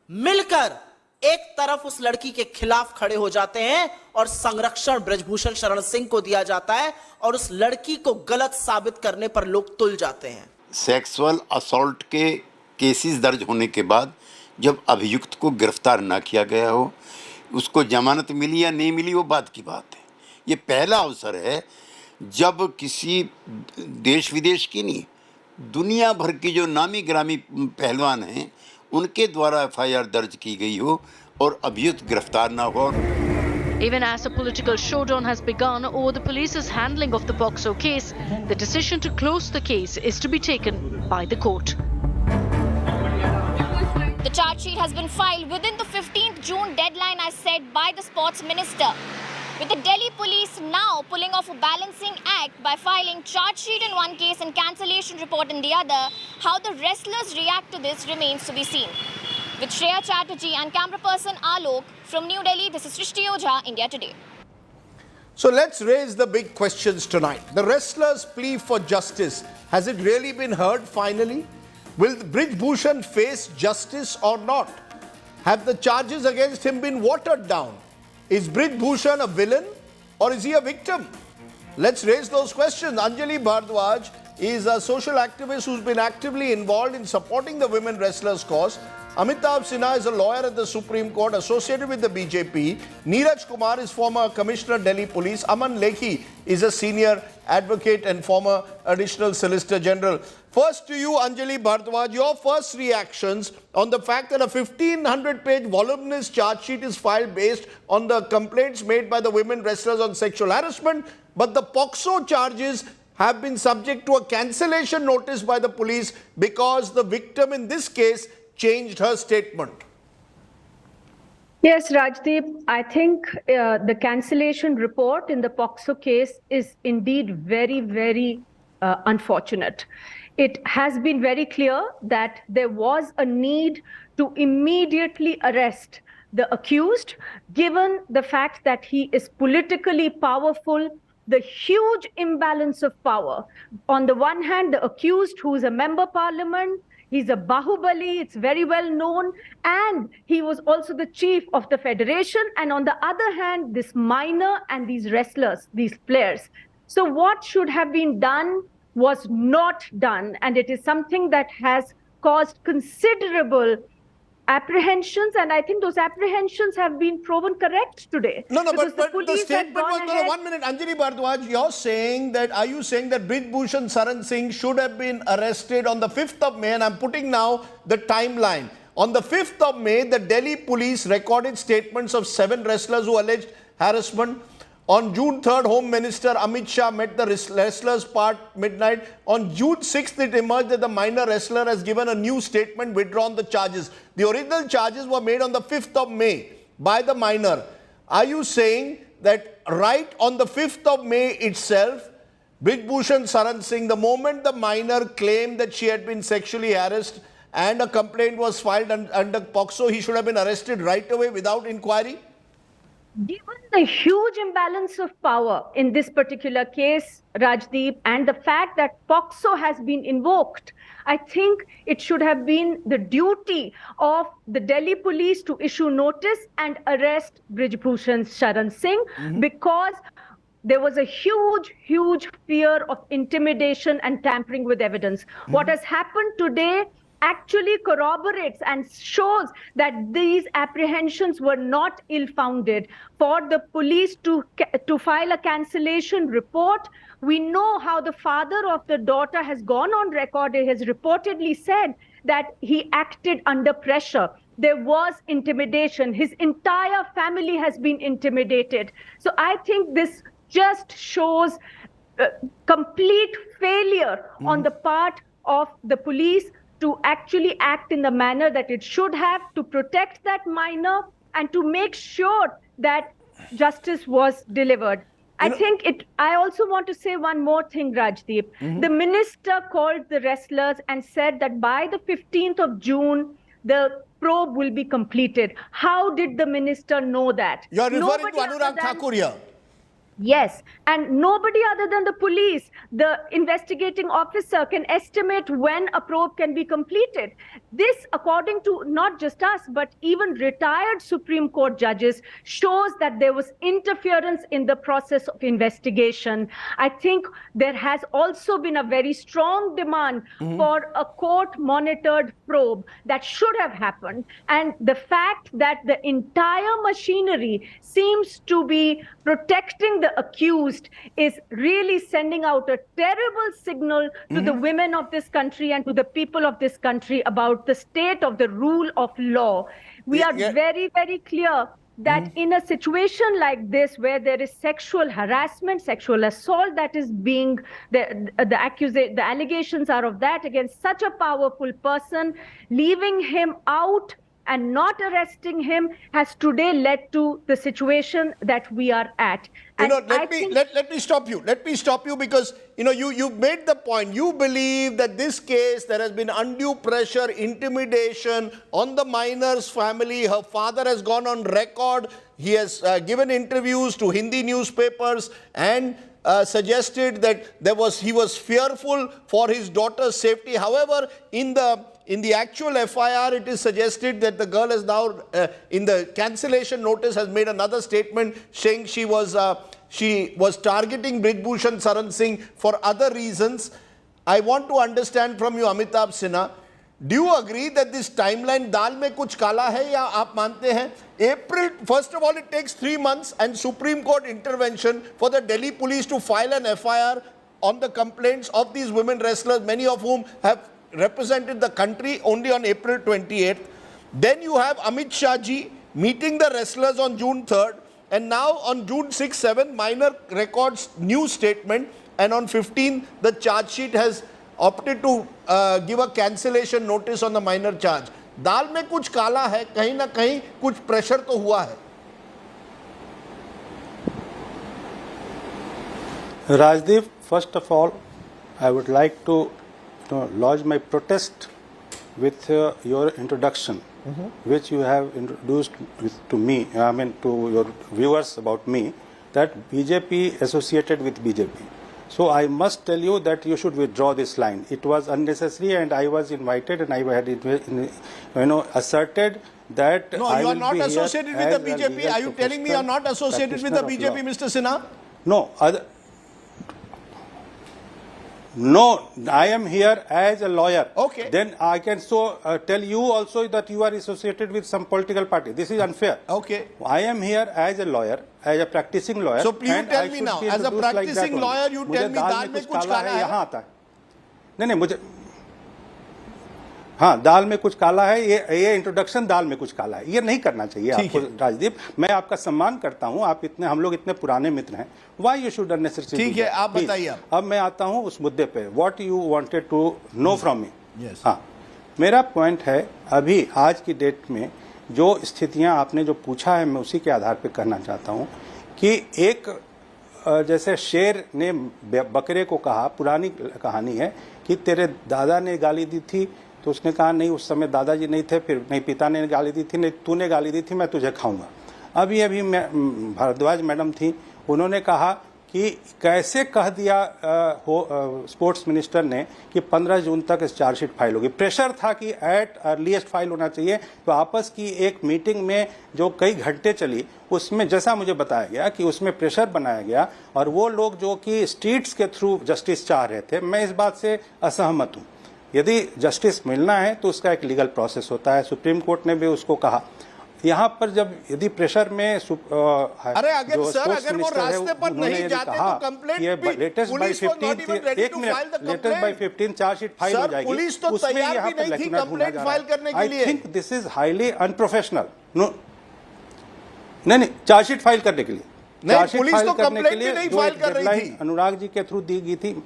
मिलकर एक तरफ उस लड़की के खिलाफ खड़े हो जाते हैं और संरक्षण बृजभूषण शरण सिंह को दिया जाता है और उस लड़की को गलत साबित करने पर लोग तुल जाते हैं। सेक्सुअल असॉल्ट के केसेस दर्ज होने के बाद जब अभियुक्त को गिरफ्तार ना किया गया हो, उसको जमानत मिली या नहीं मिली वो बात की बात है। ये पहला अवसर है जब किसी देश विदेश की नहीं, दुनिया भर की जो नामी ग्रामी पहलवान हैं उनके द्वारा FIR दर्ज की गई हो और अभियुक्त गिरफ्तार ना हो। Even as a political showdown has begun over the police's handling of the POCSO case, the decision to close the case is to be taken by the court. The charge sheet has been filed within the 15th June deadline as set by the sports minister, with the Delhi police now pulling off a balancing act by filing charge sheet in one case and cancellation report in the other. How the wrestlers react to this remains to be seen. With Shreya Chatterjee and camera person Alok from New Delhi, this is Srishti Ojha, India Today. So let's raise the big questions tonight. The wrestlers' plea for justice, has it really been heard finally? Will Brij Bhushan face justice or not? Have the charges against him been watered down? Is Brij Bhushan a villain or is he a victim? Let's raise those questions. Anjali Bhardwaj is a social activist who's been actively involved in supporting the women wrestlers' cause. Amitabh Sinha is a lawyer at the Supreme Court associated with the BJP. Neeraj Kumar is former Commissioner, Delhi Police. Aman Lekhi is a senior advocate and former Additional Solicitor General. First to you, Anjali Bhardwaj, your first reactions on the fact that a 1,500-page voluminous charge sheet is filed based on the complaints made by the women wrestlers on sexual harassment, but the POCSO charges have been subject to a cancellation notice by the police because the victim in this case changed her statement. Yes, Rajdeep, I think the cancellation report in the POCSO case is indeed very, very unfortunate. It has been very clear that there was a need to immediately arrest the accused, given the fact that he is politically powerful, the huge imbalance of power. On the one hand, the accused, who is a member parliament, he's a Bahubali, it's very well known, and he was also the chief of the federation. And on the other hand, this minor and these wrestlers, these players. So what should have been done was not done, and it is something that has caused considerable apprehensions, and I think those apprehensions have been proven correct today. No, but the statement was, no, 1 minute, Anjali Bhardwaj, you're saying that, are you saying that Brij Bhushan Saran Singh should have been arrested on the 5th of May, and I'm putting now the timeline. On the 5th of May, the Delhi police recorded statements of 7 wrestlers who alleged harassment. On June 3rd, Home Minister Amit Shah met the wrestlers part midnight. On June 6th, it emerged that the minor wrestler has given a new statement, withdrawn the charges. The original charges were made on the 5th of May by the minor. Are you saying that right on the 5th of May itself, Brij Bhushan Saran Singh, the moment the minor claimed that she had been sexually harassed and a complaint was filed under POCSO, he should have been arrested right away without inquiry? Given the huge imbalance of power in this particular case, Rajdeep, and the fact that POCSO has been invoked, I think it should have been the duty of the Delhi police to issue notice and arrest Brij Bhushan Sharan Singh, because there was a huge fear of intimidation and tampering with evidence. What has happened today actually corroborates and shows that these apprehensions were not ill-founded. For the police to file a cancellation report, we know how the father of the daughter has gone on record. He has reportedly said that he acted under pressure. There was intimidation. His entire family has been intimidated. So I think this just shows complete failure on the part of the police to actually act in the manner that it should have, to protect that minor and to make sure that justice was delivered. I also want to say one more thing, Rajdeep. The minister called the wrestlers and said that by the 15th of June, the probe will be completed. How did the minister know that? You're referring to Anurag Thakur here. Yes, and nobody other than the police, the investigating officer, can estimate when a probe can be completed. This, according to not just us, but even retired Supreme Court judges, shows that there was interference in the process of investigation. I think there has also been a very strong demand for a court-monitored probe that should have happened. And the fact that the entire machinery seems to be protecting the accused is really sending out a terrible signal to the women of this country and to the people of this country about the state of the rule of law. We are very, very clear that in a situation like this, where there is sexual harassment, sexual assault that is being, the allegations are of that against such a powerful person, leaving him out and not arresting him has today led to the situation that we are at. And let me stop you. Let me stop you because, you made the point. You believe that this case, there has been undue pressure, intimidation on the minor's family. Her father has gone on record. He has given interviews to Hindi newspapers and suggested that he was fearful for his daughter's safety. However, in the actual FIR, it is suggested that the girl has now, in the cancellation notice, has made another statement saying she was targeting Brij Bhushan Sharan Singh for other reasons. I want to understand from you, Amitabh Sinha, do you agree that this timeline, दाल में कुछ काला है या आप मानते हैं? April, first of all, it takes 3 months and Supreme Court intervention for the Delhi police to file an FIR on the complaints of these women wrestlers, many of whom have represented the country only on April 28th. Then you have Amit Shah ji meeting the wrestlers on June 3rd, and now on June 6th, 7th, minor records new statement, and on 15th, the charge sheet has opted to give a cancellation notice on the minor charge. दाल में कुछ काला है, कहीं ना कहीं कुछ pressure तो हुआ है. Rajdeep, first of all, I would like to lodge my protest with your introduction, which you have introduced to me, to your viewers about me, that BJP associated with BJP. So I must tell you that you should withdraw this line. It was unnecessary, and I was invited, and I had asserted that no, I you will are not be associated with the BJP. Are you telling me you are not associated with the BJP, Mr. Sinha? No. No, I am here as a lawyer. Okay. Then I can tell you also that you are associated with some political party. This is unfair. Okay. I am here as a lawyer, as a practicing lawyer. So please tell me now, as a practicing lawyer, you tell me दाल में कुछ काला है. यहाँ आता है. नहीं मुझे हाँ दाल में कुछ काला है. ये इंट्रोडक्शन दाल में कुछ काला है, ये नहीं करना चाहिए आपको राजदीप. मैं आपका सम्मान करता हूँ, हम लोग इतने पुराने मित्र हैं. Why you should unnecessarily? ठीक है, आप बताइए. अब मैं आता हूँ उस मुद्दे पे. What you wanted to know from me? Yes. हाँ, मेरा पॉइंट है, अभी आज की डेट में जो स्थितियां आपने जो पूछा है, मैं उसी के आधार पे कहना चाहता हूँ कि एक जैसे शेर ने बकरे को कहा, पुरानी कहानी है कि तेरे दादा ने गाली दी थी, तो उसने कहा नहीं उस समय दादाजी नहीं थे, फिर नहीं पिता ने गाली दी थी, नहीं तूने गाली दी थी, मैं तुझे खाऊंगा. अभी भारद्वाज मैडम थी, उन्होंने कहा कि कैसे कह दिया स्पोर्ट्स मिनिस्टर ने कि 15 जून तक इस चार्जशीट फाइल होगी। प्रेशर था कि एट अर्लीस्ट फाइल होना चाहिए। तो आपस की एक मीटिंग में जो कई घंटे चली, उसमें जैसा मुझे बताया गया कि उसमें प्रेशर बनाया गया और वो लोग जो कि स्ट्रीट्स के थ्रू जस्टिस चाह रहे थे, मैं इस बात से असहमत हूँ। यदि जस्टिस मिलना है तो उसका एक लीगल प्रोसेस होता है। सुप्रीम कोर्ट ने भी उसको कहा। यहाँ पर जब यदि प्रेशर में अरे अगर सर अगर वो रास्ते पर नहीं जाते तो complaint latest by 15 chargesheet file हो जाएगी। पुलिस तो तैयार भी नहीं थी कंप्लेंट फाइल करने के लिए। I think this is highly unprofessional. नहीं चार्जशीट फाइल करने के लिए नहीं, पुलिस तो कंप्लेंट भी नहीं फाइल कर रही थी। अनुराग जी के थ्रू दी गई थी।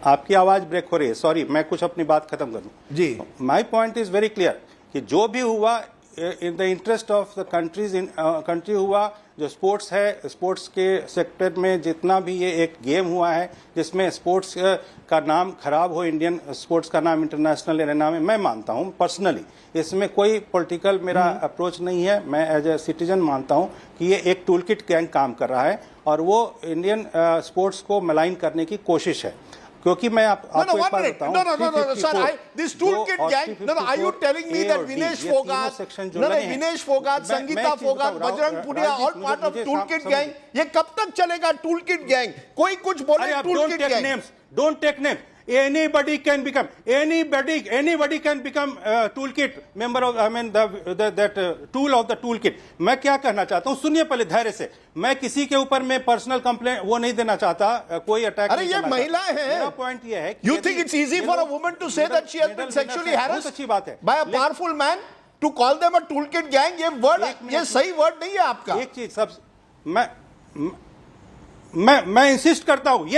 आपकी आवाज ब्रेक हो रही है, सॉरी, मैं कुछ अपनी बात खत्म कर दूं जी। My point is very clear कि जो भी हुआ in the interest of the country हुआ। जो स्पोर्ट्स है, स्पोर्ट्स के सेक्टर में जितना भी ये एक गेम हुआ है जिसमें स्पोर्ट्स का नाम खराब हो, इंडियन स्पोर्ट्स का नाम इंटरनेशनल एरेना में, मैं मानता हूँ पर्सनली इसमें कोई पॉलिटिकल मेरा अप्रोच नहीं है। मैं एज ए सिटीजन मानता हूँ कि ये एक टूल किट गैंग काम कर रहा है और वो इंडियन स्पोर्ट्स को मलाइन करने की कोशिश है। क्योंकि मैं आपको एक बात बताऊं, no, sir, this toolkit gang, are you telling me that Vinesh Fogart, Sangeeta Fogart, Bajrang Punia, all part of toolkit gang? ये कब तक चलेगा toolkit gang? कोई कुछ बोले toolkit gang? Don't take names. Anybody can become toolkit member of, I mean that tool of the toolkit. मैं क्या कहना चाहता हूँ, सुनिए पहले धैर्य से। मैं किसी के ऊपर में पर्सनल कंप्लेंट वो नहीं देना चाहता, कोई अटैक। अरे ये महिलाएं हैं। मेरा पॉइंट ये है, You think it's easy for a woman to say that she has been sexually harassed? अच्छी बात है। By a powerful man to call them a toolkit gang, ये वर्ड, ये सही वर्ड नहीं है आपका। एक चीज सब मैं इंसिस्ट करता हूँ,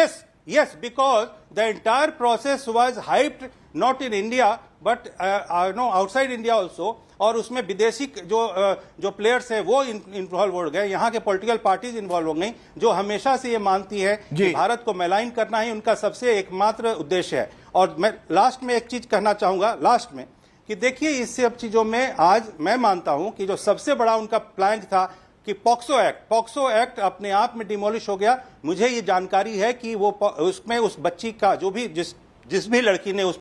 yes, because the entire process was hyped not in India but outside India also, और उसमें विदेशी जो प्लेयर्स हैं वो इन्वॉल्व हो गए, यहाँ के पॉलिटिकल पार्टीज इन्वॉल्व हो गई, जो हमेशा से ये मानती है कि भारत को मेलाइन करना ही उनका सबसे एकमात्र उद्देश्य है। और मैं लास्ट में एक चीज कहना चाहूंगा लास्ट में कि देखिए इस सब चीजों में आज मैं मानता हूं कि जो सबसे बड़ा उनका प्लान था कि पॉक्सो एक्ट अपने आप में डिमोलिश हो गया। मुझे ये जानकारी है कि वो उसमें उस बच्ची का जो भी जिस भी लड़की ने उस